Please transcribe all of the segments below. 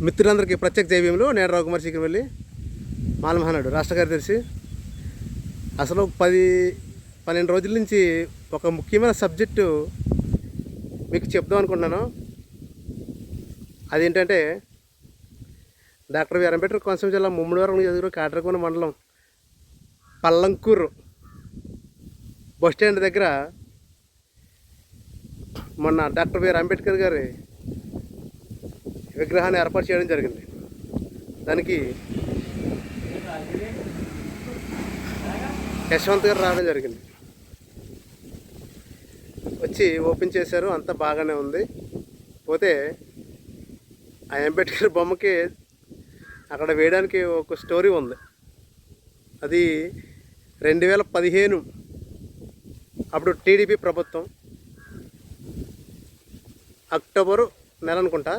మిత్రులందరికీ ప్రత్యేక జైవ్యంలో నేను రఘుకుమార్ శిఖరవల్లి మాలమహానాడు రాష్ట్ర కార్యదర్శి. అసలు 10-12 రోజుల నుంచి ఒక ముఖ్యమైన సబ్జెక్టు మీకు చెప్దాం అనుకుంటున్నాను. అదేంటంటే డాక్టర్ బిఆర్ అంబేద్కర్ కోనసీమ జిల్లా ముమ్మడివరం నియోజకవర్గం కాట్రకోన మండలం పల్లంకూరు బస్ స్టాండ్ దగ్గర మొన్న డాక్టర్ బిఆర్ అంబేద్కర్ గారి విగ్రహాన్ని ఏర్పాటు చేయడం జరిగింది. దానికి యశ్వంత్ గారు రావడం జరిగింది. వచ్చి ఓపెన్ చేశారు, అంతా బాగానే ఉంది. పోతే ఆ అంబేద్కర్ బొమ్మకి అక్కడ వేయడానికి ఒక స్టోరీ ఉంది. అది 2015 అప్పుడు టీడీపీ ప్రభుత్వం అక్టోబరు నెల అనుకుంటా,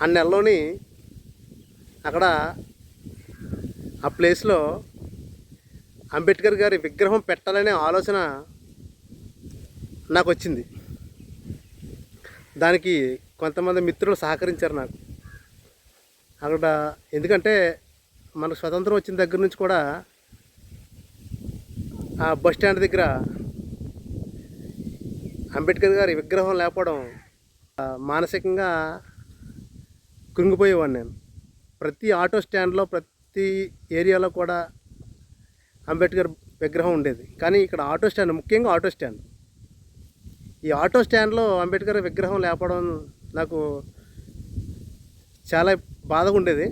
ఆ నెలలోని అక్కడ ఆ ప్లేస్లో అంబేద్కర్ గారి విగ్రహం పెట్టాలనే ఆలోచన నాకు వచ్చింది. దానికి కొంతమంది మిత్రులు సహకరించారు నాకు అక్కడ. ఎందుకంటే మనకు స్వతంత్రం వచ్చిన దగ్గర నుంచి కూడా ఆ బస్ స్టాండ్ దగ్గర అంబేద్కర్ గారి విగ్రహం లేకపోవడం మానసికంగా కృంగిపోయేవాడిని నేను. ప్రతి ఆటో స్టాండ్లో ప్రతి ఏరియాలో కూడా అంబేద్కర్ విగ్రహం ఉండేది. కానీ ఇక్కడ ఆటో స్టాండ్, ముఖ్యంగా ఆటో స్టాండ్, ఈ ఆటో స్టాండ్లో అంబేద్కర్ విగ్రహం లేకపోవడం నాకు చాలా బాధగా ఉండేది.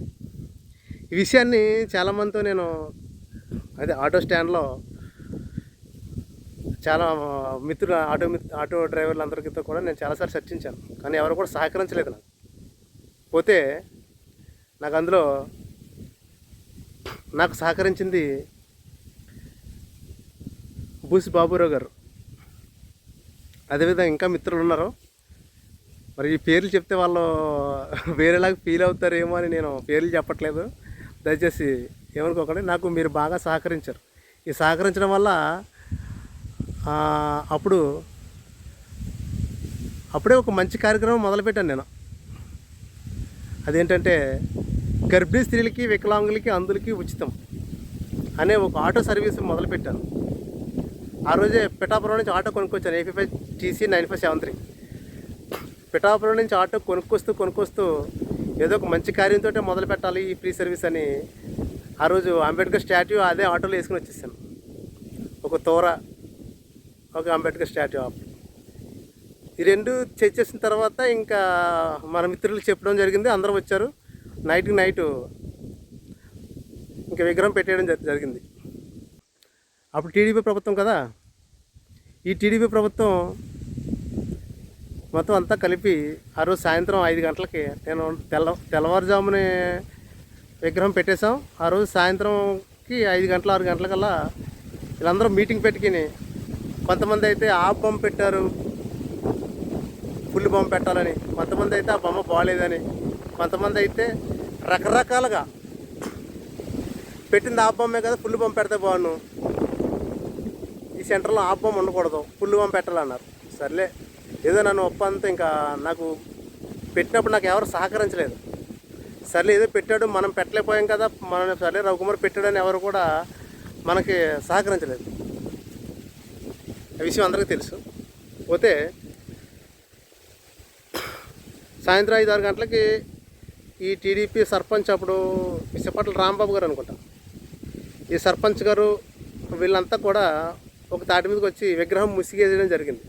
ఈ విషయాన్ని చాలామందితో నేను ఆటో స్టాండ్లో చాలా మిత్రులు ఆటో డ్రైవర్లు అందరికీతో కూడా నేను చాలాసార్లు చర్చించాను. కానీ ఎవరు కూడా సహకరించలేదు నాకు. పోతే నాకు సహకరించింది బూసి బాబురావు గారు. అదేవిధంగా ఇంకా మిత్రులు ఉన్నారు. మరి ఈ పేర్లు చెప్తే వాళ్ళు వేరేలాగా ఫీల్ అవుతారేమో అని నేను పేర్లు చెప్పట్లేదు, దయచేసి ఏమనుకోకండి. నాకు మీరు బాగా సహకరించారు. ఈ సహకరించడం వల్ల అప్పుడే ఒక మంచి కార్యక్రమం మొదలుపెట్టాను నేను. అదేంటంటే గర్భిణీ స్త్రీలకి, వికలాంగులకి, అందులకి ఉచితం అనే ఒక ఆటో సర్వీస్ మొదలుపెట్టాను. ఆ రోజే పిఠాపురం నుంచి ఆటో కొనుక్కొచ్చాను, AP5 TC 9573. పిఠాపురం నుంచి ఆటో కొనుక్కొస్తూ ఏదో ఒక మంచి కార్యంతో మొదలు పెట్టాలి ఈ ఫ్రీ సర్వీస్ అని ఆ రోజు అంబేద్కర్ స్టాట్యూ అదే ఆటోలో వేసుకుని వచ్చేసాను. ఒక తోర, ఒక అంబేద్కర్ స్టాట్యూ ఆఫ్. ఈ రెండు చేసేసిన తర్వాత ఇంకా మన మిత్రులు చెప్పడం జరిగింది. అందరూ వచ్చారు. నైట్ ఇంకా విగ్రహం పెట్టేయడం జరిగింది. అప్పుడు టీడీపీ ప్రభుత్వం కదా. ఈ టీడీపీ ప్రభుత్వం మొత్తం అంతా కలిపి ఆ రోజు సాయంత్రం 5 గంటలకి నేను తెల్లవారుజామునే విగ్రహం పెట్టేశాం. ఆ రోజు సాయంత్రంకి 5 గంటల 6 గంటలకల్లా వీళ్ళందరూ మీటింగ్ పెట్టుకుని, కొంతమంది అయితే ఆ బొమ్మ పెట్టారు ఫుల్ బొమ్మ పెట్టాలని, కొంతమంది అయితే ఆ బొమ్మ బాగాలేదని, కొంతమంది అయితే రకరకాలుగా పెట్టింది ఆ బొమ్మే కదా, ఫుల్ బొమ్మ పెడితే బాగున్నాను, ఈ సెంటర్లో ఆ బొమ్మ ఉండకూడదు, ఫుల్ బొమ్మ పెట్టాలన్నారు. సర్లే, ఏదో నన్ను ఒప్పంతా ఇంకా నాకు పెట్టినప్పుడు నాకు ఎవరు సహకరించలేదు. సర్లే ఏదో పెట్టాడు, మనం పెట్టలేకపోయాం కదా, సర్లే రఘుకుమార్ పెట్టాడని ఎవరు కూడా మనకి సహకరించలేదు. ఆ విషయం అందరికీ తెలుసు. పోతే సాయంత్రం 5-6 గంటలకి ఈ టీడీపీ సర్పంచ్, అప్పుడు విశాఖపట్ల రాంబాబు గారు అనుకుంటా, ఈ సర్పంచ్ గారు వీళ్ళంతా కూడా ఒక తాటి మీదకి వచ్చి విగ్రహం ముసిగేయడం జరిగింది.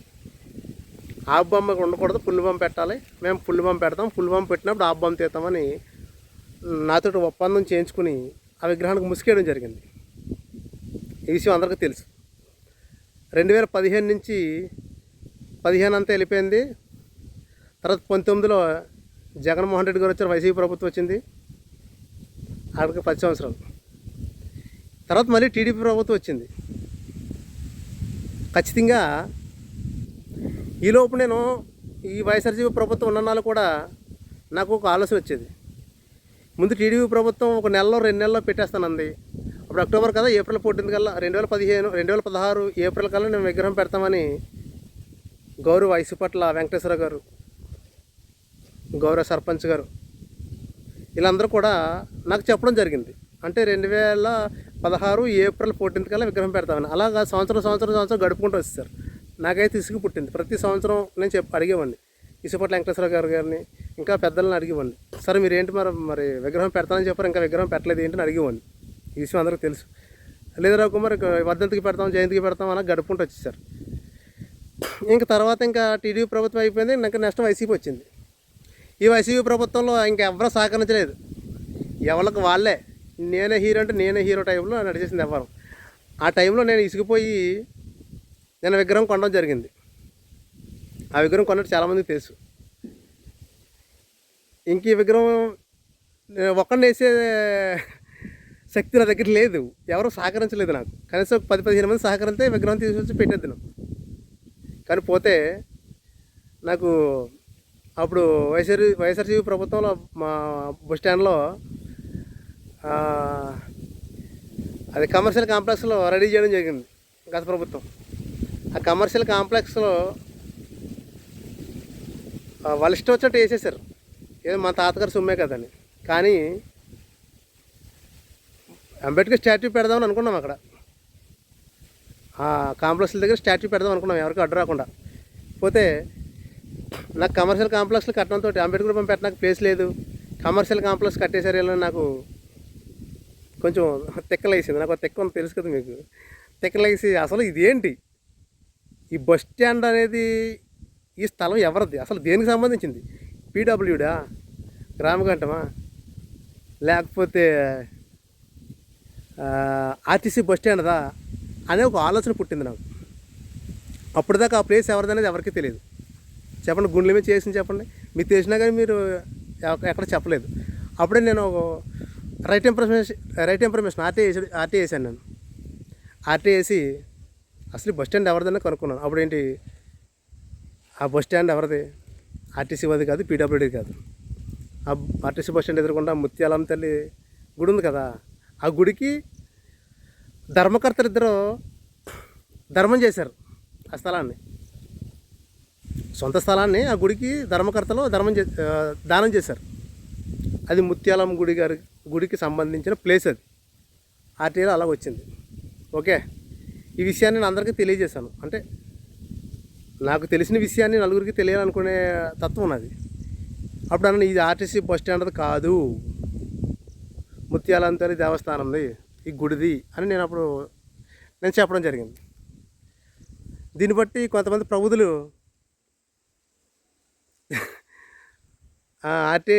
ఆ బొమ్మకు ఉండకూడదు, ఫుల్ బొమ్మ పెట్టాలి, మేము ఫుల్ బొమ్మ పెడతాం, ఫుల్ బొమ్మ పెట్టినప్పుడు ఆ బొమ్మ తీస్తామని నాతో ఒప్పందం చేయించుకుని ఆ విగ్రహానికి ముసిగేయడం జరిగింది. ఈ విషయం అందరికీ తెలుసు. 2015 నుంచి 15 అంతా వెళ్ళిపోయింది. తర్వాత 19లో జగన్మోహన్ రెడ్డి గారు వచ్చారు, వైసీపీ ప్రభుత్వం వచ్చింది. అక్కడికి 10 సంవత్సరాలు తర్వాత మళ్ళీ టీడీపీ ప్రభుత్వం వచ్చింది. ఖచ్చితంగా ఈలోపు నేను ఈ వైఎస్ఆర్సీపీ ప్రభుత్వం ఉన్ననాళ్ళు కూడా నాకు ఒక ఆలోచన వచ్చేది. ముందు టీడీపీ ప్రభుత్వం ఒక నెలలో 2 నెలల్లో పెట్టేస్తానంది. అప్పుడు అక్టోబర్ కదా, ఏప్రిల్ 14 కల్లా 2016 ఏప్రిల్ కల్లా నేను విగ్రహం పెడతామని గౌరవ వైసీపట్ల వెంకటేశ్వర గారు గౌరవ సర్పంచ్ గారు వీళ్ళందరూ కూడా నాకు చెప్పడం జరిగింది. అంటే 2016 ఏప్రిల్ 14 కల్లా విగ్రహం పెడతామని. అలాగా సంవత్సరం గడుపుకుంటూ వచ్చేసారు. నాకైతే ఇసుగు పుట్టింది. ప్రతి సంవత్సరం నేను అడిగేవాడిని ఇసుపట్ల వెంకటేశ్వర గారిని, ఇంకా పెద్దలను అడిగేవాడిని. సరే మీరు ఏంటి మరి విగ్రహం పెడతానని చెప్పారు, ఇంకా విగ్రహం పెట్టలేదు ఏంటని అడిగేవాడిని. ఈ విషయం అందరికీ తెలుసు. లేదా రవికుమార్ వర్ధంతికి పెడతాం, జయంతికి పెడతాం అలా గడుపుకుంటూ వచ్చేసారు. ఇంకా తర్వాత ఇంకా టీడీపీ ప్రభుత్వం అయిపోయింది. ఇంకా నెక్స్ట్ వైసీపీ వచ్చింది. ఈ వైసీపీ ప్రభుత్వంలో ఇంకెవ్వరూ సహకరించలేదు. ఎవరికి వాళ్ళే నేనే హీరో అంటే నేనే హీరో టైంలో నడిచేసింది ఎవరు. ఆ టైంలో నేను ఇసుకుపోయి నేను విగ్రహం కొనడం జరిగింది. ఆ విగ్రహం కొన్నట్టు చాలామందికి తెలుసు. ఇంక ఈ విగ్రహం ఒక్కడిని వేసే శక్తి నా దగ్గర లేదు. ఎవరు సహకరించలేదు నాకు. కనీసం 10-15 మంది సహకరిస్తే విగ్రహం తీసుకొచ్చి పెట్టేద్దాను. కానీ పోతే నాకు అప్పుడు వైఎస్ఆర్సీపీ ప్రభుత్వంలో మా బస్ స్టాండ్లో అది కమర్షియల్ కాంప్లెక్స్లో రెడీ చేయడం జరిగింది గత ప్రభుత్వం. ఆ కమర్షియల్ కాంప్లెక్స్లో వాళ్ళు ఇష్టం వచ్చినట్టు వేసేసారు. ఏదో మా తాతగారు సొమ్మే కదని. కానీ అంబేద్కర్ స్టాట్యూ పెడదామని అనుకున్నాం. అక్కడ ఆ కాంప్లెక్స్ల దగ్గర స్టాట్యూ పెడదాం అనుకున్నాం, ఎవరికి అడ్డు రాకుండా. పోతే నాకు కమర్షియల్ కాంప్లెక్స్లు కట్టడంతో అంబేద్కర్ బొమ్మ పెట్టడానికి ప్లేస్ లేదు. కమర్షియల్ కాంప్లెక్స్ కట్టేసారు వీళ్ళని. నాకు కొంచెం తిక్కలేసింది. నాకు తిక్క ఉంది తెలుసు కదా మీకు. తిక్కలేసి అసలు ఇదేంటి, ఈ బస్ స్టాండ్ అనేది ఈ స్థలం ఎవరిది, అసలు దేనికి సంబంధించింది? పీడబ్ల్యూడా, గ్రామగంటమా, లేకపోతే ఆర్టీసీ బస్ స్టాండ్దా అనే ఒక ఆలోచన పుట్టింది నాకు. అప్పటిదాకా ఆ ప్లేస్ ఎవరిదనేది ఎవరికీ తెలియదు. చెప్పండి, గుండెల మీద చేసింది చెప్పండి. మీకు తెలిసినా కానీ మీరు ఎక్కడ చెప్పలేదు. అప్పుడే నేను రైట్ ఇన్ఫర్మేషన్ ఆర్టీ వేసాను. నేను ఆర్టీ వేసి అసలు బస్ స్టాండ్ ఎవరిదన్నా కనుక్కున్నాను. అప్పుడు ఏంటి, ఆ బస్ స్టాండ్ ఎవరిది? ఆర్టీసీ అది కాదు, పీడబ్ల్యూడీ కాదు. ఆ ఆర్టీసీ బస్ స్టాండ్ ఎదురుకుండా ముత్యాలమ్మ తల్లి గుడి ఉంది కదా, ఆ గుడికి ధర్మకర్తలు ఇద్దరు ధర్మం చేశారు. ఆ స్థలాన్ని, సొంత స్థలాన్ని ఆ గుడికి ధర్మకర్తలు దానం చేశారు. అది ముత్యాలమ్మ గుడికి సంబంధించిన ప్లేస్. అది ఆర్టీఐలో అలా వచ్చింది. ఓకే, ఈ విషయాన్ని నేను అందరికీ తెలియజేశాను. అంటే నాకు తెలిసిన విషయాన్ని నలుగురికి తెలియాలనుకునే తత్వం ఉన్నది. అప్పుడు అన్న ఇది ఆర్టీసీ బస్ స్టాండ్ కాదు, ముత్యాలమ్మ తల్లి దేవస్థానంది, ఈ గుడిది అని నేను చెప్పడం జరిగింది. దీన్ని బట్టి కొంతమంది ప్రబుధులు ఆర్టీ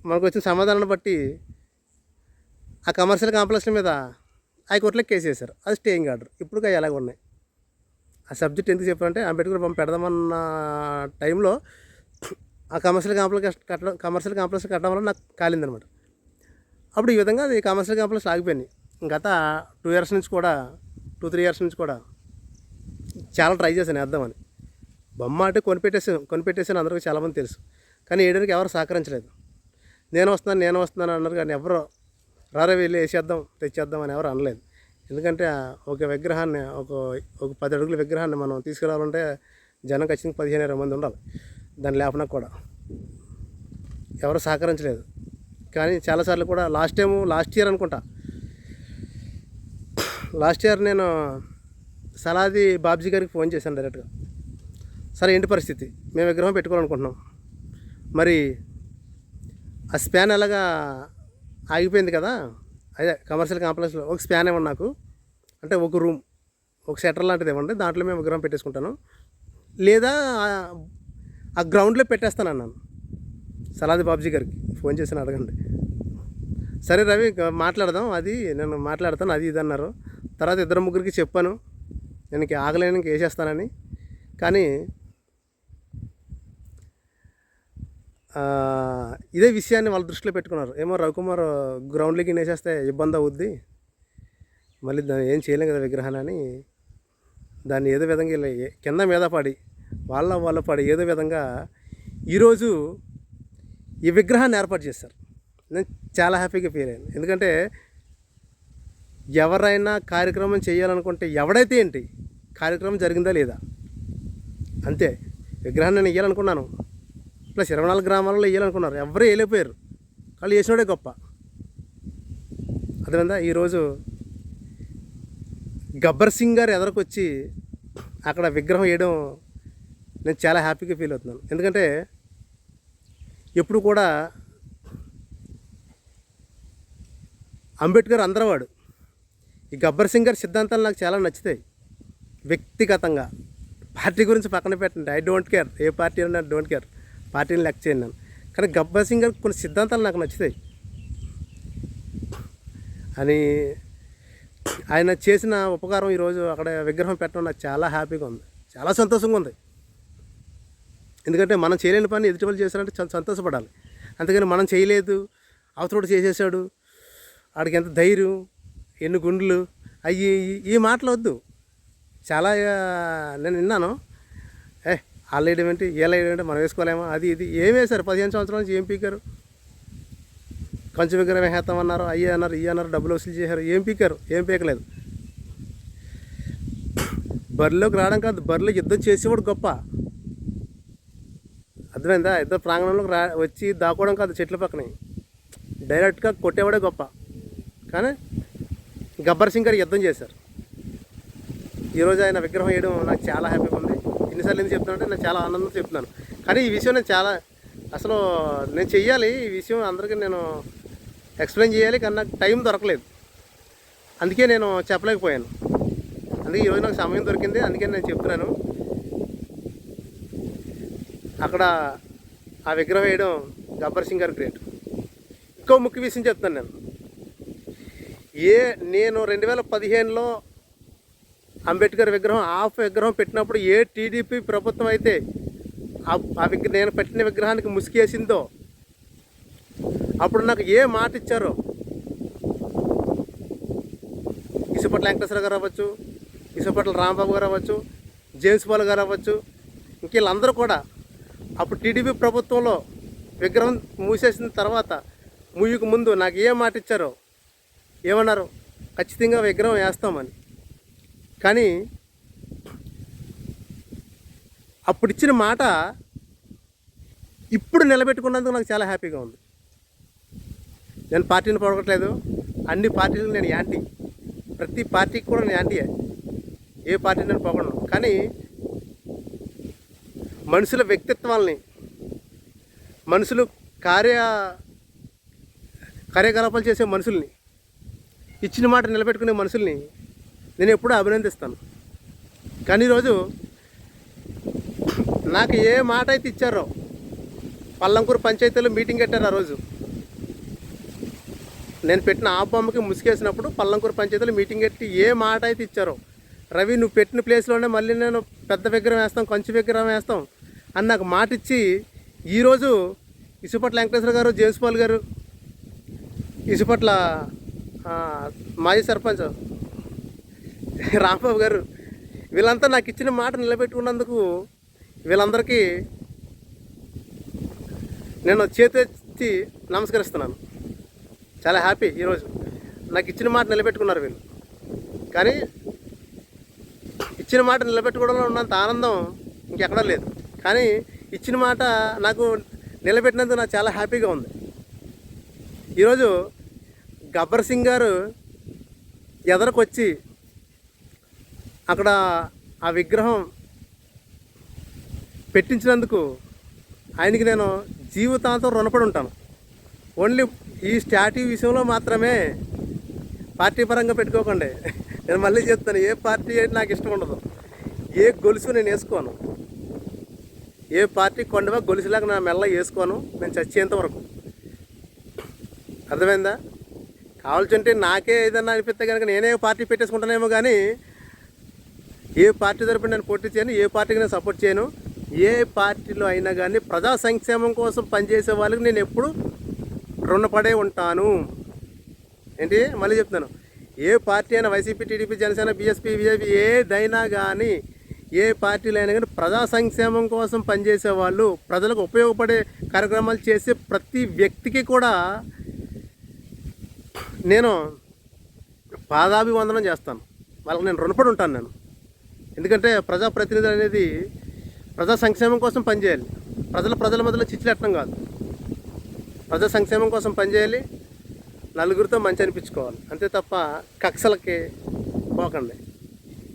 మనకు వచ్చిన సమాధానాన్ని బట్టి ఆ కమర్షియల్ కాంప్లెక్స్ల మీద హైకోర్టులో కేసు వేశారు. అది స్టేయింగ్ ఆర్డర్. ఇప్పుడు ఎలాగ ఉన్నాయి. ఆ సబ్జెక్ట్ ఎందుకు చెప్పారంటే, అంబేద్కర్ బొమ్మ పెడదామన్న టైంలో ఆ కమర్షియల్ కాంప్లెక్స్ కట్టడం వల్ల నాకు కాలిందనమాట. అప్పుడు ఈ విధంగా అది కమర్షియల్ కాంప్లెక్స్ ఆగిపోయింది. గత 2 ఇయర్స్ నుంచి కూడా 2-3 ఇయర్స్ నుంచి కూడా చాలా ట్రై చేశాను వేద్దామని. బొమ్మ అంటే కొనిపెట్టేసాను అందరికీ చాలామంది తెలుసు. కానీ వేయడానికి ఎవరు సహకరించలేదు. నేను వస్తున్నాను అన్నారు. కానీ ఎవరు రారా వెళ్ళి వేసేద్దాం తెచ్చేద్దాం అని ఎవరు అనలేదు. ఎందుకంటే ఒక విగ్రహాన్ని ఒక 10 అడుగుల విగ్రహాన్ని మనం తీసుకురావాలంటే జనం ఖచ్చితంగా 15-20 మంది ఉండాలి. దాన్ని లేపనా కూడా ఎవరు సహకరించలేదు. కానీ చాలాసార్లు కూడా లాస్ట్ ఇయర్ అనుకుంటా, లాస్ట్ ఇయర్ నేను సలాది బాబ్జీ గారికి ఫోన్ చేశాను డైరెక్ట్గా. సరే ఏంటి పరిస్థితి, మేము విగ్రహం పెట్టుకోవాలనుకుంటున్నాం, మరి ఆ స్పాన్ ఎలాగా ఆగిపోయింది కదా, అదే కమర్షియల్ కాంప్లెక్స్లో ఒక స్పాన్ ఇవ్వండి నాకు, అంటే ఒక రూమ్, ఒక షట్టర్ లాంటిది ఇవ్వండి, దాంట్లో మేము విగ్రహం పెట్టేసుకుంటాను, లేదా ఆ గ్రౌండ్లో పెట్టేస్తాను అన్నాను సలాది బాబ్జీ గారికి ఫోన్ చేసి అడగండి. సరే రవి మాట్లాడదాం, అది నేను మాట్లాడతాను అది ఇది అన్నారు. తర్వాత 2-3కి చెప్పాను నేను ఆగలేనికి వేసేస్తానని. కానీ ఇదే విషయాన్ని వాళ్ళ దృష్టిలో పెట్టుకున్నారు. ఏమో రవికుమార్ గ్రౌండ్లోకి వేసేస్తే ఇబ్బంది అవుద్ది, మళ్ళీ దాన్ని ఏం చేయలేం కదా విగ్రహాన్ని అని దాన్ని ఏదో విధంగా కింద మీద పడి వాళ్ళ పడి ఏదో విధంగా ఈరోజు ఈ విగ్రహాన్ని ఏర్పాటు చేశారు. నేను చాలా హ్యాపీగా ఫీల్ అయ్యాను. ఎందుకంటే ఎవరైనా కార్యక్రమం చేయాలనుకుంటే ఎవడైతే ఏంటి, కార్యక్రమం జరిగిందా లేదా అంతే. విగ్రహాన్ని నేను ఇవ్వాలనుకున్నాను, ప్లస్ 24 గ్రామాలలో వేయాలనుకున్నారు, ఎవరు వేయలేకపోయారు. వాళ్ళు వేసినోడే గొప్ప. అదేవిధంగా ఈరోజు గబ్బర్ సింగ్ గారు ఎదరికొచ్చి అక్కడ విగ్రహం వేయడం నేను చాలా హ్యాపీగా ఫీల్ అవుతున్నాను. ఎందుకంటే ఎప్పుడు కూడా అంబేద్కర్ అందరవాడు. ఈ గబ్బర్ సింగ్ గారి సిద్ధాంతాలు నాకు చాలా నచ్చుతాయి వ్యక్తిగతంగా. పార్టీ గురించి పక్కన పెట్టండి, I don't care, A party అయినా డోంట్ కేర్, పార్టీని లెక్క చేయను నేను. కానీ గబ్బర్ సింగ్ గారి కొన్ని సిద్ధాంతాలు నాకు నచ్చుతాయి అని ఆయన చేసిన ఉపకారం ఈరోజు అక్కడ విగ్రహం పెట్టడం నాకు చాలా హ్యాపీగా ఉంది, చాలా సంతోషంగా ఉంది. ఎందుకంటే మనం చేయలేని పని ఎదుటి వాళ్ళు చేశారంటే చాలా సంతోషపడాలి. అంతేగాని మనం చేయలేదు, అవతలోడు చేసేసాడు, ఆడికి ఎంత ధైర్యం, ఎన్ని గుండెలు, అవి ఈ మాటలు వద్దు. చాలా నేను విన్నాను, వాళ్ళు వేయడం ఏంటి, వీళ్ళు వేయడం ఏంటి, మనం వేసుకోలేమా, అది ఇది ఏం వేశారు. 15 సంవత్సరాల నుంచి ఏం పీకారు? కంచు విగ్రహం వేస్తామన్నారు, అయ్యి అన్నారు, ఇవి అన్నారు, డబ్బులు వసూలు చేశారు, ఏం పీకారు? ఏం పీకలేదు. బరిలోకి రావడం కాదు, బరిలో యుద్ధం చేసేవాడు గొప్ప. అర్థమైందా? యుద్ధ ప్రాంగణంలోకి వచ్చి దాక్కోవడం కాదు, చెట్ల పక్కనే డైరెక్ట్గా కొట్టేవాడే గొప్ప. కానీ గబ్బర్ సింగ్ గారు యుద్ధం చేశారు. ఈరోజు ఆయన విగ్రహం వేయడం నాకు చాలా హ్యాపీగా ఉంది. ఎన్నిసార్లు ఎందుకు చెప్తున్నానంటే నేను చాలా ఆనందంతో చెప్తున్నాను. కానీ ఈ విషయం నేను చాలా అసలు నేను చెయ్యాలి, ఈ విషయం అందరికీ నేను ఎక్స్ప్లెయిన్ చేయాలి, కానీ నాకు టైం దొరకలేదు. అందుకే నేను చెప్పలేకపోయాను. అందుకే ఈరోజు నాకు సమయం దొరికింది, అందుకే నేను చెప్తున్నాను. అక్కడ ఆ విగ్రహం వేయడం గబ్బర్ సింగ్ గారు గ్రేట్. ఇంకో ముఖ్య విషయం చెప్తాను నేను. నేను 2015లో అంబేద్కర్ విగ్రహం పెట్టినప్పుడు ఏ టీడీపీ ప్రభుత్వం అయితే నేను పెట్టిన విగ్రహానికి ముసుగేసిందో, అప్పుడు నాకు ఏ మాట ఇచ్చారో, ఇసుపట్ల వెంకటేశ్వర గారు అవ్వచ్చు, ఇసుపట్ల రాంబాబు గారు అవ్వచ్చు, జేమ్స్ పాల్ గారు అవ్వచ్చు, ఇంక వీళ్ళందరూ కూడా అప్పుడు టీడీపీ ప్రభుత్వంలో విగ్రహం మూసేసిన తర్వాత ముయ్యకు ముందు నాకు ఏ మాట ఇచ్చారో, ఏమన్నారు, ఖచ్చితంగా విగ్రహం వేస్తామని. కానీ అప్పుడు ఇచ్చిన మాట ఇప్పుడు నిలబెట్టుకున్నందుకు నాకు చాలా హ్యాపీగా ఉంది. నేను పార్టీని పొడగట్లేదు, అన్ని పార్టీలకు నేను యాంటీ, ప్రతి పార్టీకి కూడా నేను యాంటీయే, ఏ పార్టీ నేను పొగడను. కానీ మనుషుల వ్యక్తిత్వాల్ని, మనుషులు కార్యకలాపాలు చేసే మనుషుల్ని, ఇచ్చిన మాట నిలబెట్టుకునే మనుషుల్ని నేను ఎప్పుడూ అభినందిస్తాను. కానీ ఈరోజు నాకు ఏ మాట అయితే ఇచ్చారో, పల్లంకూరు పంచాయతీలో మీటింగ్ పెట్టారు. ఆ రోజు నేను పెట్టిన ఆ బొమ్మకి ముసుగేసినప్పుడు పల్లంకూరు పంచాయతీలో మీటింగ్ పెట్టి ఏ మాట అయితే ఇచ్చారో, రవి నువ్వు పెట్టిన ప్లేస్లోనే మళ్ళీ నేను పెద్ద విగ్రహం వేస్తాం, కంచు విగ్రహం వేస్తాం అని నాకు మాట ఇచ్చి, ఈరోజు ఇసుపట్ల వెంకటేశ్వర గారు, జేమ్స్ పాల్ గారు, ఇసుపట్ల మాజీ సర్పంచ్ రాంబాబు గారు, వీళ్ళంతా నాకు ఇచ్చిన మాట నిలబెట్టుకున్నందుకు వీళ్ళందరికీ నేను చేతి నమస్కరిస్తున్నాను. చాలా హ్యాపీ. ఈరోజు నాకు ఇచ్చిన మాట నిలబెట్టుకున్నారు వీళ్ళు. కానీ ఇచ్చిన మాట నిలబెట్టుకోవడంలో ఉన్నంత ఆనందం ఇంకెక్కడా లేదు. కానీ ఇచ్చిన మాట నాకు నిలబెట్టినందుకు నాకు చాలా హ్యాపీగా ఉంది. ఈరోజు గబ్బర్ సింగ్ గారు ఎదరకొచ్చి అక్కడ ఆ విగ్రహం పెట్టించినందుకు ఆయనకి నేను జీవితాంతం రుణపడి ఉంటాను. ఓన్లీ ఈ స్టాట్యూ విషయంలో మాత్రమే, పార్టీ పరంగా పెట్టుకోకండి. నేను మళ్ళీ చెప్తాను, ఏ పార్టీ అయితే నాకు ఇష్టం ఉండదు, ఏ గొలుసు నేను వేసుకోను, ఏ పార్టీ కొండవా గొలుసులాగా నా మెల్ల వేసుకోను నేను చచ్చేంత వరకు. అర్థమైందా? కావాల్సింటే నాకే ఏదన్నా అనిపిస్తే కనుక నేనే పార్టీ పెట్టేసుకుంటానేమో, కానీ ఏ పార్టీ తరపున నేను పోటీ చేయను, ఏ పార్టీకి నేను సపోర్ట్ చేయను. ఏ పార్టీలో అయినా కానీ ప్రజా సంక్షేమం కోసం పనిచేసే వాళ్ళకి నేను ఎప్పుడు రుణపడే ఉంటాను. ఏంటి మళ్ళీ చెప్తాను, ఏ పార్టీ అయినా, YCP, TDP, Janasena, BSP, BJP, ఏదైనా కానీ, ఏ పార్టీలు అయినా కానీ ప్రజా సంక్షేమం కోసం పనిచేసే వాళ్ళు, ప్రజలకు ఉపయోగపడే కార్యక్రమాలు చేసే ప్రతి వ్యక్తికి కూడా నేను పాదాభివందనం చేస్తాను. వాళ్ళకి నేను రుణపడి ఉంటాను. ఎందుకంటే ప్రజాప్రతినిధులు అనేది ప్రజా సంక్షేమం కోసం పనిచేయాలి. ప్రజల మధ్యలో చిచ్చులెట్టడం కాదు. ప్రజల సంక్షేమం కోసం పనిచేయాలి, నలుగురితో మంచి అనిపించుకోవాలి, అంతే తప్ప కక్షలకి పోకండి.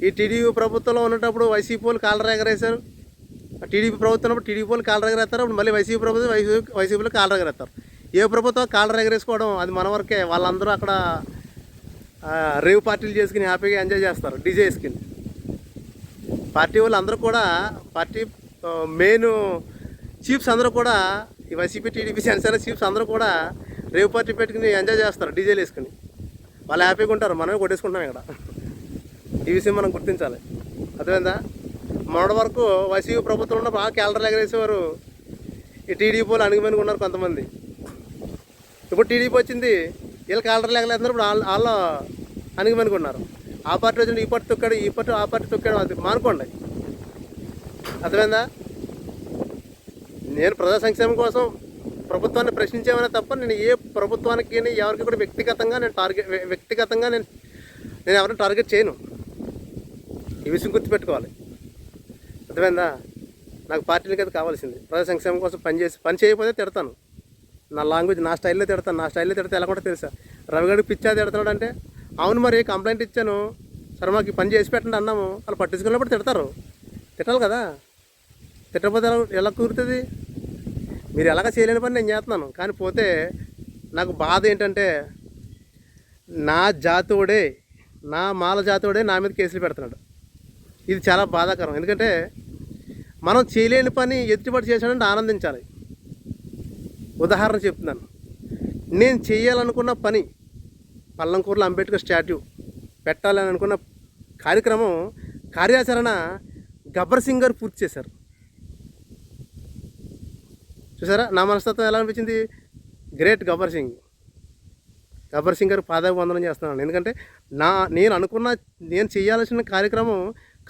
ఈ టీడీపీ ప్రభుత్వంలో ఉన్నప్పుడు వైసీపీ వాళ్ళు కాలర్ ఎగరేశారు, టీడీపీ ప్రభుత్వం ఉన్నప్పుడు టీడీపీ వాళ్ళు కాలర్ ఎగరేస్తారు, అప్పుడు మళ్ళీ వైసీపీ ప్రభుత్వం వైసీపీలో కాలర్ ఎగరేస్తారు. ఏ ప్రభుత్వం కాలర్ ఎగరేసుకోవడం అది మన వరకే. వాళ్ళందరూ అక్కడ రేవ్ పార్టీలు చేసుకుని హ్యాపీగా ఎంజాయ్ చేస్తారు, డీజే వేసుకుని. పార్టీ వాళ్ళు అందరూ కూడా, పార్టీ మెయిన్ చీఫ్స్ అందరూ కూడా, ఈ వైసీపీ టీడీపీ జనసేన చీఫ్స్ అందరూ కూడా రేవ్ పార్టీ పెట్టుకుని ఎంజాయ్ చేస్తారు డీజేలు వేసుకుని. వాళ్ళు హ్యాపీగా ఉంటారు, మనమే కొట్టేసుకుంటాం ఇక్కడ. ఈ విషయం మనం గుర్తించాలి. అర్థమైందా? మొన్నటి వరకు వైసీపీ ప్రభుత్వంలో బాగా క్యాలరీలు ఎగరేసేవారు, ఈ టీడీపీ వాళ్ళు అణిగిమణిగి ఉన్నారు కొంతమంది. ఇప్పుడు టీడీపీ వచ్చింది, వీళ్ళు క్యాలరీలు ఎగలేస్తున్నారు, ఇప్పుడు వాళ్ళు అణిగిమణిగి ఉన్నారు. ఆ పార్టీ వచ్చిన ఈ పార్టీ తొక్కాడు, ఈ పార్టీ ఆ పార్టీ తొక్కాడు, అది మానుకోండి. అర్థమైందా? నేను ప్రజా సంక్షేమం కోసం ప్రభుత్వాన్ని ప్రశ్నించేమైనా తప్ప నేను ఏ ప్రభుత్వానికి ఎవరికి కూడా వ్యక్తిగతంగా నేను ఎవరిని టార్గెట్ చేయను. ఈ విషయం గుర్తుపెట్టుకోవాలి. అర్థమైందా? నాకు పార్టీలకి అది కావాల్సింది. ప్రజా సంక్షేమం కోసం పని చేయకపోతే తిడతాను. నా లాంగ్వేజ్ నా స్టైల్లో తిడతాను. నా స్టైల్లో తిడితే ఎలా కూడా తెలుసా? రవిగడికి పిచ్చా తిడతాడు అంటే, అవును మరి కంప్లైంట్ ఇచ్చాను, సరే మాకు ఈ పని చేసి పెట్టండి అన్నాము, వాళ్ళు పట్టించుకున్నప్పుడు తిడతారు. తిట్టాలి కదా, తిట్టకపోతే ఎలా కుదురుతుంది? మీరు ఎలాగ చేయలేని పని నేను చేస్తున్నాను. కానీ పోతే నాకు బాధ ఏంటంటే, నా జాతోడే, నా మాల జాతోడే నా మీద కేసులు పెడుతున్నాడు. ఇది చాలా బాధాకరం. ఎందుకంటే మనం చేయలేని పని ఎదుటిపడి చేశాడంటే ఆనందించాలి. ఉదాహరణ చెప్తున్నాను. నేను చేయాలనుకున్న పని, పల్లంకూరులో అంబేద్కర్ స్టాట్యూ పెట్టాలని అనుకున్న కార్యాచరణ గబ్బర్ సింగ్ గారు పూర్తి చేశారు. చూసారా నా మనస్తత్వం ఎలా అనిపించింది? గ్రేట్ గబ్బర్ సింగ్ గారు పాదాభివందనం చేస్తున్నాను. ఎందుకంటే నేను చేయాల్సిన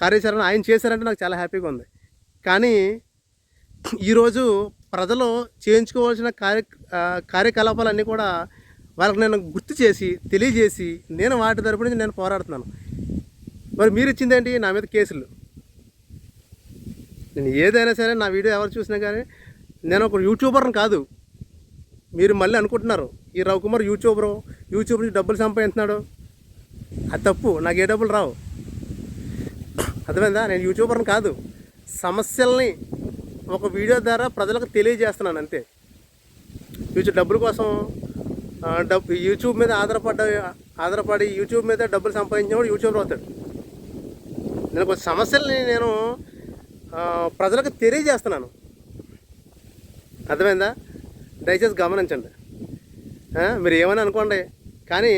కార్యాచరణ ఆయన చేశారంటే నాకు చాలా హ్యాపీగా ఉంది. కానీ ఈరోజు ప్రజలు చేయించుకోవాల్సిన కార్యకలాపాలన్నీ కూడా వాళ్ళకి నేను గుర్తు చేసి తెలియజేసి నేను వాటి తరపు నుంచి నేను పోరాడుతున్నాను. మరి మీరు ఇచ్చిందేంటి? నా మీద కేసులు. నేను ఏదైనా సరే నా వీడియో ఎవరు చూసినా కానీ నేను ఒక యూట్యూబర్ని కాదు. మీరు మళ్ళీ అనుకుంటున్నారు ఈ రవికుమార్ యూట్యూబ్ నుంచి డబ్బులు సంపాదిస్తున్నాడు, అది తప్పు. నాకు ఏ డబ్బులు రావు. అర్థమైందా? నేను యూట్యూబర్ని కాదు. సమస్యల్ని ఒక వీడియో ద్వారా ప్రజలకు తెలియజేస్తున్నాను అంతే. డబ్బుల కోసం యూట్యూబ్ మీద ఆధారపడి యూట్యూబ్ మీద డబ్బులు సంపాదించినప్పుడు యూట్యూబర్ అవుతాడు. నేను ఒక సమస్యల్ని నేను ప్రజలకు తెలియజేస్తున్నాను. అర్థమైందా? దయచేసి గమనించండి. మీరు ఏమని అనుకోండి, కానీ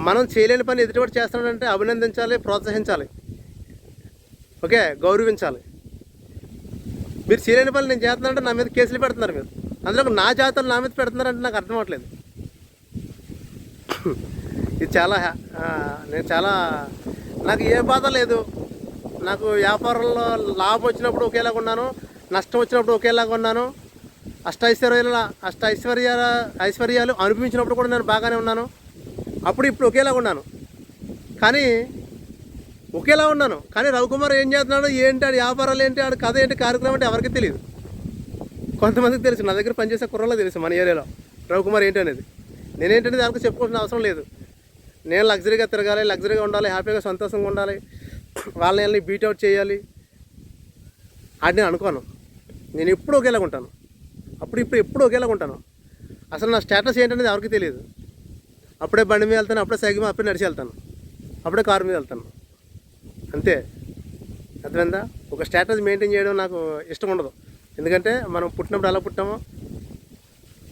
మనం చేయలేని పని ఎదుటివాడు చేస్తున్నాడంటే అభినందించాలి, ప్రోత్సహించాలి, ఓకే, గౌరవించాలి. మీరు చేయలేని పని నేను చేస్తున్నానంటే నా మీద కేసులు పెడుతున్నారు. మీరు అందులో నా జాతరలు నా మీద పెడుతున్నారంటే నాకు అర్థం అవ్వట్లేదు. ఇది నాకు ఏ బాధ లేదు. నాకు వ్యాపారంలో లాభం వచ్చినప్పుడు ఒకేలాగా ఉన్నాను, నష్టం వచ్చినప్పుడు ఒకేలాగా ఉన్నాను. ఐశ్వర్యాలు అనుభవించినప్పుడు కూడా నేను బాగానే ఉన్నాను. ఇప్పుడు ఒకేలాగా ఉన్నాను. కానీ రవికుమార్ ఏం చేస్తున్నాడు, ఏంటి ఆడు వ్యాపారాలు ఏంటి, ఆడు కథ ఏంటి, కార్యక్రమం అంటే ఎవరికి తెలియదు. కొంతమందికి తెలుసు. నా దగ్గర పనిచేసే కుర్రలో తెలుసు మన ఏరియాలో రవికుమార్ ఏంటి అనేది. నేనేంటనేది దానికి చెప్పుకోవాల్సిన అవసరం లేదు. నేను లగ్జరీగా తిరగాలి, లగ్జరీగా ఉండాలి, హ్యాపీగా సంతోషంగా ఉండాలి, వాళ్ళని బీట్అవుట్ చేయాలి అని నేను అనుకోను. నేను ఎప్పుడు ఒకేలాగా ఉంటాను. ఎప్పుడు ఒకేలాగా ఉంటాను. అసలు నా స్టేటస్ ఏంటనేది ఎవరికి తెలియదు. అప్పుడే బండి మీద వెళ్తాను, అప్పుడే సైకిల్ మీద, అప్పుడే నడిచి వెళ్తాను, అప్పుడే కారు మీద వెళ్తాను, అంతే. అర్థమైందా? ఒక స్టేటస్ మెయింటైన్ చేయడం నాకు ఇష్టం ఉండదు. ఎందుకంటే మనం పుట్టినప్పుడు ఎలా పుట్టామో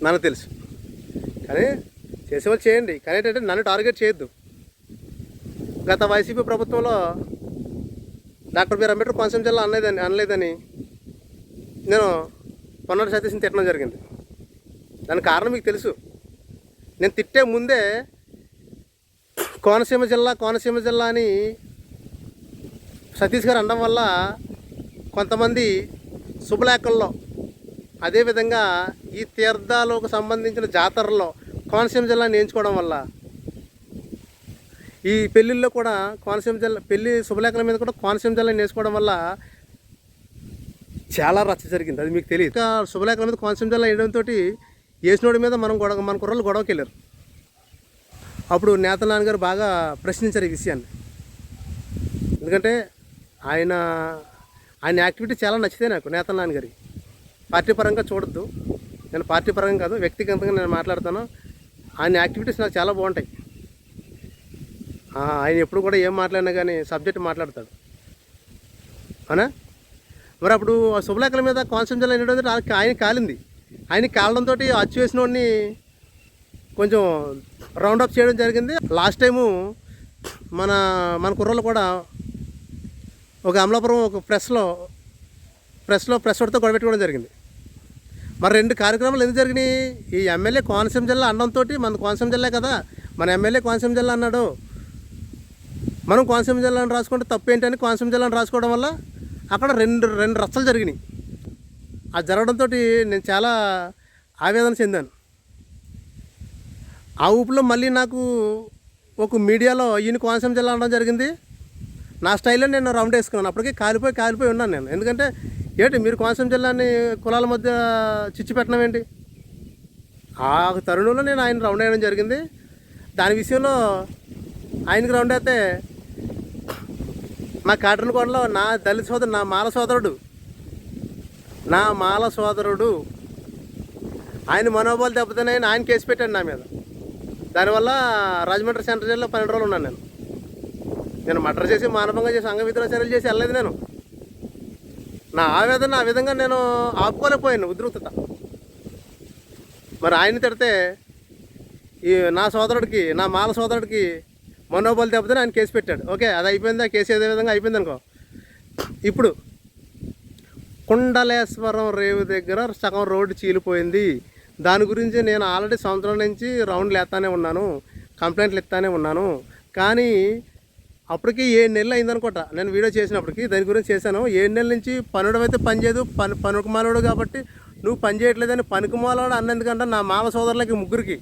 నాకు తెలుసు. కానీ చేసేవాళ్ళు చేయండి, కానీ ఏంటంటే నన్ను టార్గెట్ చేయొద్దు. గత వైసీపీ ప్రభుత్వంలో డాక్టర్ బిఆర్ అంబేద్కర్ కోనసీమ జిల్లా అనలేదని నేను పొన్నాడు సతీష్ని తిట్టడం జరిగింది. దానికి కారణం మీకు తెలుసు. నేను తిట్టే ముందే కోనసీమ జిల్లా అని సతీష్ గారు అనడం వల్ల కొంతమంది శుభలేఖల్లో, అదేవిధంగా ఈ తీర్థాలకు సంబంధించిన జాతరల్లో కోనసీమ జిల్లాని ఎంచుకోవడం వల్ల, ఈ పెళ్ళిళ్ళలో కూడా కోనసీమ జిల్లా పెళ్ళి శుభలేఖల మీద కూడా కోనసీమ జిల్లాని నేర్చుకోవడం వల్ల చాలా రచ్చ జరిగింది, అది మీకు తెలియదు. ఇంకా శుభలేఖల మీద కోనసీమ జిల్లా వేయడంతో వేసినోడి మీద మన కుర్రలు గొడవకి వెళ్ళారు. అప్పుడు నేత నాన్నగారు బాగా ప్రశ్నించారు ఈ విషయాన్ని. ఎందుకంటే ఆయన యాక్టివిటీ చాలా నచ్చితే నాకు నేత నాన్నగారి. పార్టీ పరంగా చూడొద్దు, నేను పార్టీ పరంగా కాదు, వ్యక్తిగతంగా నేను మాట్లాడతాను. ఆయన యాక్టివిటీస్ నాకు చాలా బాగుంటాయి. ఆయన ఎప్పుడు కూడా ఏం మాట్లాడినా కానీ సబ్జెక్ట్ మాట్లాడతాడు అవునా. మరి అప్పుడు శుభలేఖల మీద కోనసీమ జిల్లా ఏంటంటే ఆయన కాలింది. ఆయన కాలడంతో అచ్చు వేసిన వాడిని కొంచెం రౌండప్ చేయడం జరిగింది. లాస్ట్ టైము మన కుర్రలు కూడా ఒక అమలాపురం ఒక ప్రెస్ వాడితో గొడవ పెట్టుకోవడం జరిగింది. మరి 2 కార్యక్రమాలు ఎందుకు జరిగినాయి? ఈ ఎమ్మెల్యే కోనసీమ జిల్లా అనడంతో, మన కోనసీమ జిల్లా కదా, మన ఎమ్మెల్యే కోనసీమ జిల్లా అన్నాడు, మనం కోనసీమ జిల్లాను రాసుకుంటే తప్పు ఏంటని కోనసీమ జిల్లాను రాసుకోవడం వల్ల అక్కడ రెండు రచ్చలు జరిగినాయి. అది జరగడంతో నేను చాలా ఆవేదన చెందాను. ఆ ఊపిలో మళ్ళీ నాకు ఒక మీడియాలో ఈయన కోనసీమ జిల్లా అనడం జరిగింది. నా స్టైల్లో నేను రౌండ్ వేసుకున్నాను. అప్పటికే కాలిపోయి ఉన్నాను నేను. ఎందుకంటే ఏంటి మీరు కోనసీమ జిల్లాని కులాల మధ్య చిచ్చు పెట్టడం ఏంటి? ఆ తరుణంలో నేను ఆయన రౌండ్ వేయడం జరిగింది. దాని విషయంలో ఆయనకి రౌండ్ అయితే మా కాటన్కోటలో నా దళిత సోదరుడు, నా మాల సోదరుడు ఆయన మనోబలం దెబ్బతిన్నాయని ఆయన కేసు పెట్టాడు నా మీద. దానివల్ల రాజమండ్రి సెంట్రల్ జైల్లో 12 రోజులు ఉన్నాను నేను మర్డర్ చేసి, మానవంగా చేసి, అంగవిద్రోహ చర్యలు చేసి వెళ్ళలేదు నేను. నా ఆవేదన ఆ విధంగా నేను ఆపుకోలేకపోయాను, ఉద్రిక్తత. మరి ఆయన తిడితే నా మాల సోదరుడికి మనోబలం దెబ్బతిని ఆయన కేసు పెట్టాడు. ఓకే, అది అయిపోయింది. ఆ కేసు ఏదే విధంగా అయిపోయింది అనుకో. ఇప్పుడు కుండలేశ్వరం రేవు దగ్గర సగం రోడ్డు చీలిపోయింది. దాని గురించి నేను ఆల్రెడీ సంవత్సరం నుంచి రౌండ్లు ఎత్తానే ఉన్నాను, కంప్లైంట్లు ఇస్తానే ఉన్నాను. కానీ అప్పటికి 7 నెలలు అయిందనుకుంటా నేను వీడియో చేసినప్పటికి. దాని గురించి చేశాను. 7 నెలల నుంచి పనుడమైతే పని చేయదు, పనుకుమాలోడు కాబట్టి నువ్వు పని చేయట్లేదని పనుకుమాలోడు అన్నందుకంటే నా మాల సోదరులకి 3కి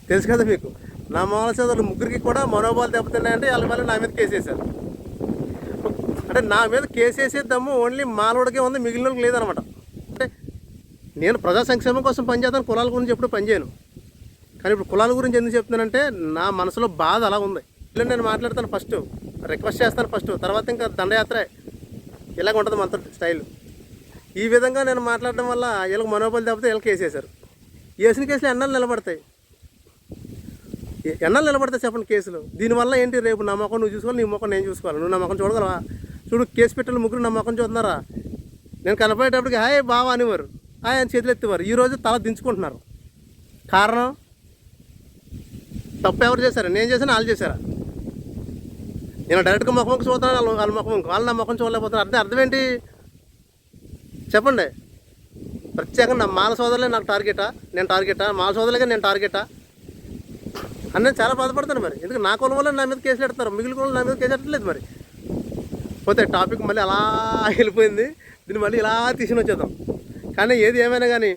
తెలుసు కదా మీకు, నా మాల సోదరులు 3కి కూడా మనోబలాలు దెబ్బతిన్నాయంటే వాళ్ళ మళ్ళీ నా మీద కేసు వేశారు. అంటే నా మీద కేసు వేసేద్దాము ఓన్లీ మాలోడికే ఉంది, మిగిలిన వాళ్ళకి లేదనమాట. అంటే నేను ప్రజా సంక్షేమం కోసం పనిచేస్తాను, కులాల గురించి ఎప్పుడు పనిచేయను. కానీ ఇప్పుడు కులాల గురించి ఎందుకు చెప్తున్నానంటే నా మనసులో బాధ అలా ఉంది. ఇలా నేను మాట్లాడతాను, ఫస్ట్ రిక్వెస్ట్ చేస్తాను ఫస్ట్, తర్వాత ఇంకా దండయాత్రే. ఇలాగ ఉంటుంది మనతో స్టైల్. ఈ విధంగా నేను మాట్లాడడం వల్ల వీళ్ళకి మనోబలం దెబ్బతే వీళ్ళకి వేసేసారు. వేసిన కేసులు ఎన్నాళ్ళు నిలబడతాయి చెప్పండి కేసులు. దీనివల్ల ఏంటి, రేపు నా మొఖం నువ్వు చూసుకోవాలి, నీ మొఖం నేను చూసుకోవాలి. నువ్వు నా మొఖం చూడగలవా? చూడు, కేసు పెట్టిన 3 నా మొఖం చూస్తున్నారా? నేను కనపడేటప్పటికి హాయ్ బావా అనేవారు, హాయ్ అని చేతులు ఎత్తేవారు. ఈరోజు తల దించుకుంటున్నారు. కారణం, తప్పు ఎవరు చేశారు? నేను చేశాను, వాళ్ళు చేశారా? నేను డైరెక్ట్గా ముఖం చూస్తున్నాను, వాళ్ళ ముఖం, వాళ్ళు నా ముఖం చూడలేకపోతున్నారు. అర్థం ఏంటి చెప్పండి? ప్రత్యేకంగా నా మాల సోదరులే నాకు టార్గెటా? మాల సోదరులకే నేను టార్గెటా అని నేను చాలా బాధపడతాను. మరి ఎందుకు నా కులం వల్ల నా మీద కేసులు పెడతారు, మిగిలిన కులం నా మీద కేసు పెట్టలేదు. మరి పోతే టాపిక్ మళ్ళీ అలా వెళ్ళిపోయింది. దీన్ని మళ్ళీ ఇలా తీసుకుని వచ్చేద్దాం. కానీ ఏది ఏమైనా కానీ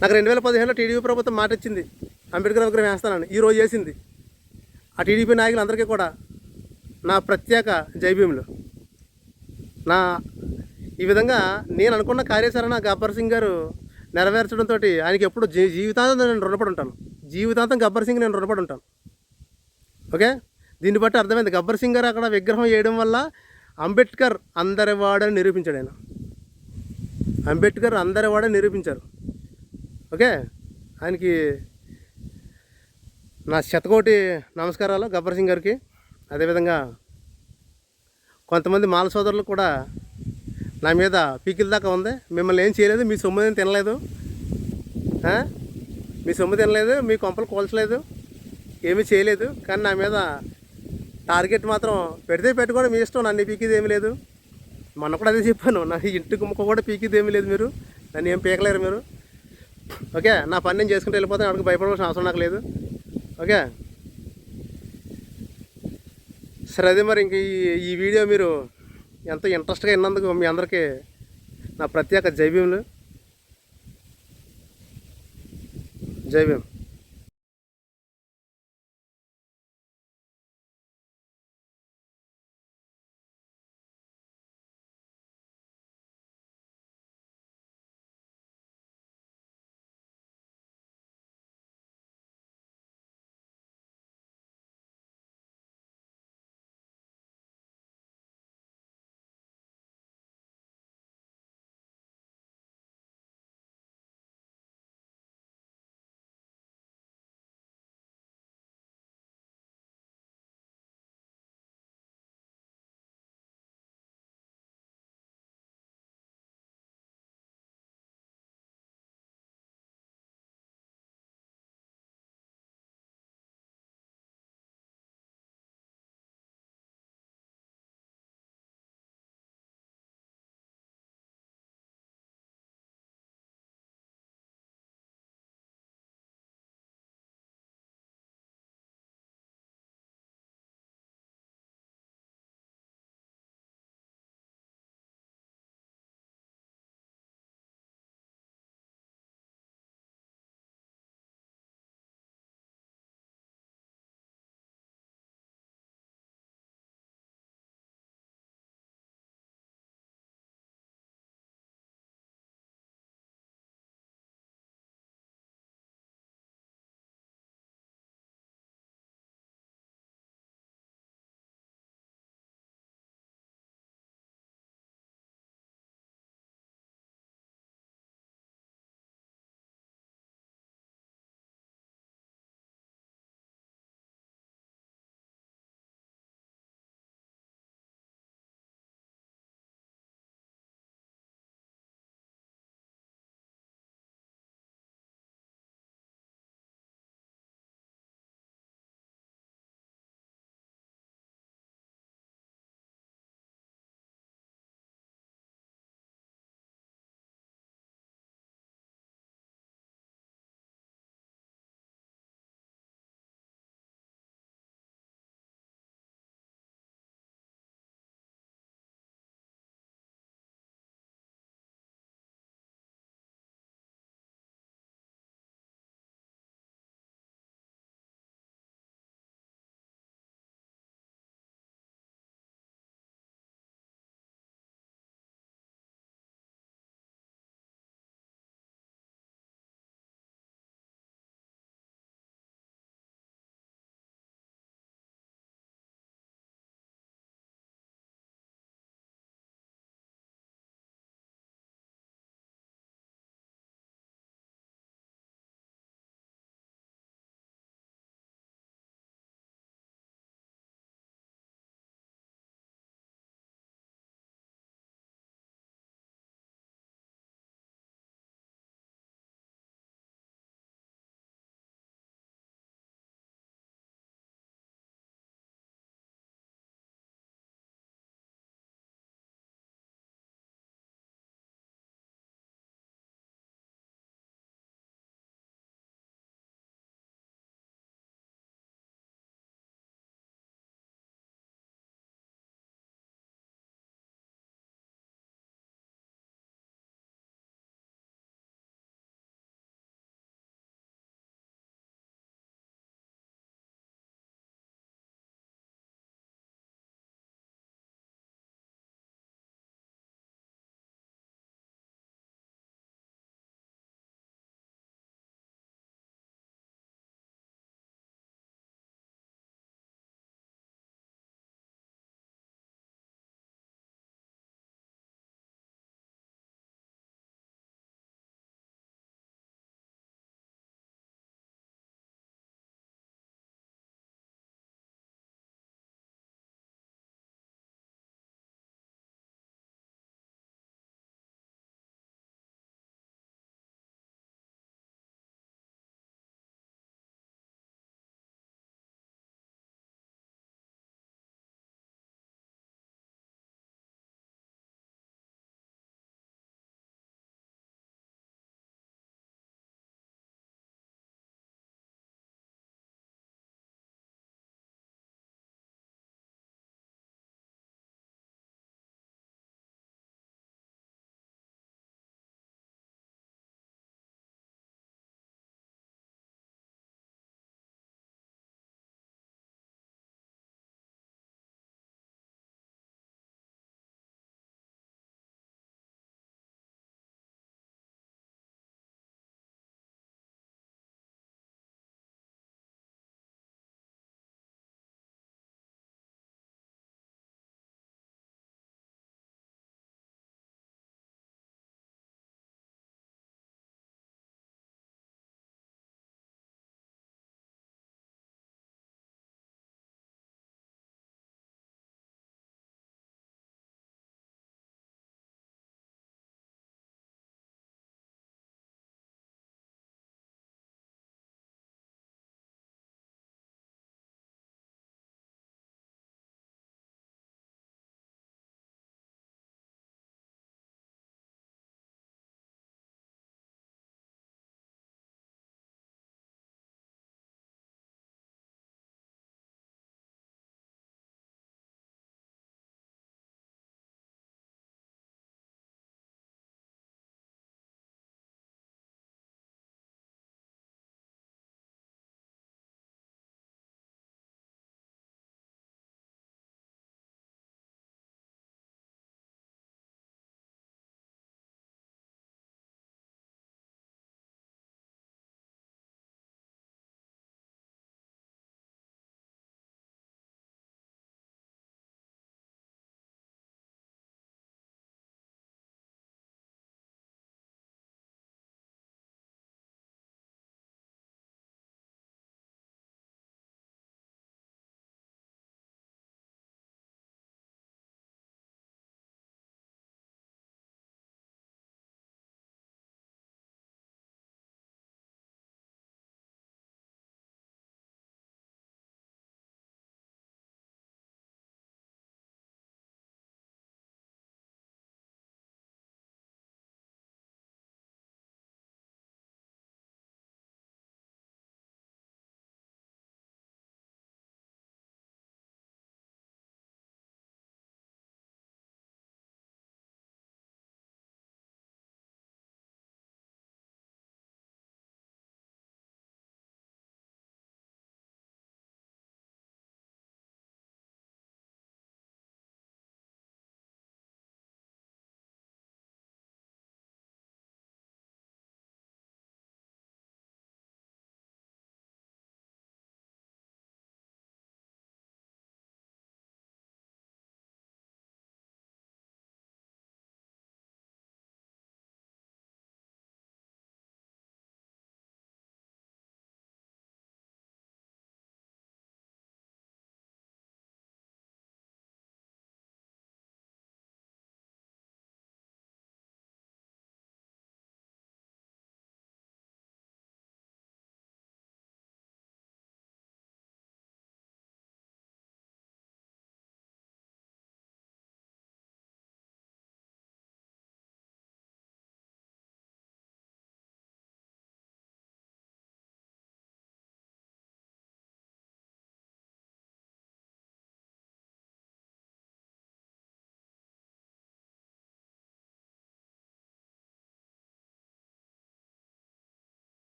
నాకు 2015లో టీడీపీ ప్రభుత్వం మాట ఇచ్చింది, అంబేద్కర్ విగ్రహం వేస్తానని. ఈరోజు చేసింది. ఆ టీడీపీ నాయకులందరికీ కూడా నా ప్రత్యేక జైభీములు. ఈ విధంగా నేను అనుకున్న కార్యాచరణ గబ్బర్ సింగ్ గారు నెరవేర్చడంతో ఆయనకి ఎప్పుడు జీవితాంతం నేను రుణపడి ఉంటాను. గబ్బర్ సింగ్ నేను రుణపడి ఉంటాను. ఓకే, దీన్ని బట్టి అర్థమైంది. గబ్బర్ సింగ్ గారు అక్కడ విగ్రహం వేయడం వల్ల అంబేద్కర్ అందరివాడని నిరూపించాడు. ఆయన అంబేద్కర్ అందరివాడని నిరూపించారు. ఓకే, ఆయనకి నా శతకోటి నమస్కారాలు గబ్బర్ సింగ్ గారికి. అదేవిధంగా కొంతమంది మాల సోదరులు కూడా నా మీద పీకిల దాకా ఉంది. మిమ్మల్ని ఏం చేయలేదు, మీ సొమ్ము ఏం తినలేదు, మీ కొంపలు కోల్చలేదు, ఏమీ చేయలేదు. కానీ నా మీద టార్గెట్ మాత్రం పెట్టుకోండి, మీ ఇష్టం, నన్ను పీకిది ఏమీ లేదు. మొన్న కూడా అదే చెప్పాను, నా ఇంటికి ముక్క కూడా పీకిది ఏమీ లేదు, మీరు నన్ను ఏం పీకలేరు మీరు. ఓకే, నా పని నేను చేసుకుంటూ వెళ్ళిపోతాను, అక్కడికి భయపడవలసిన అవసరం నాకు లేదు. ఓకే, సరే. అదే మరి ఇంక ఈ వీడియో మీరు ఎంతో ఇంట్రెస్ట్గా విన్నందుకు మీ అందరికీ నా ప్రత్యేక జై భీమ్.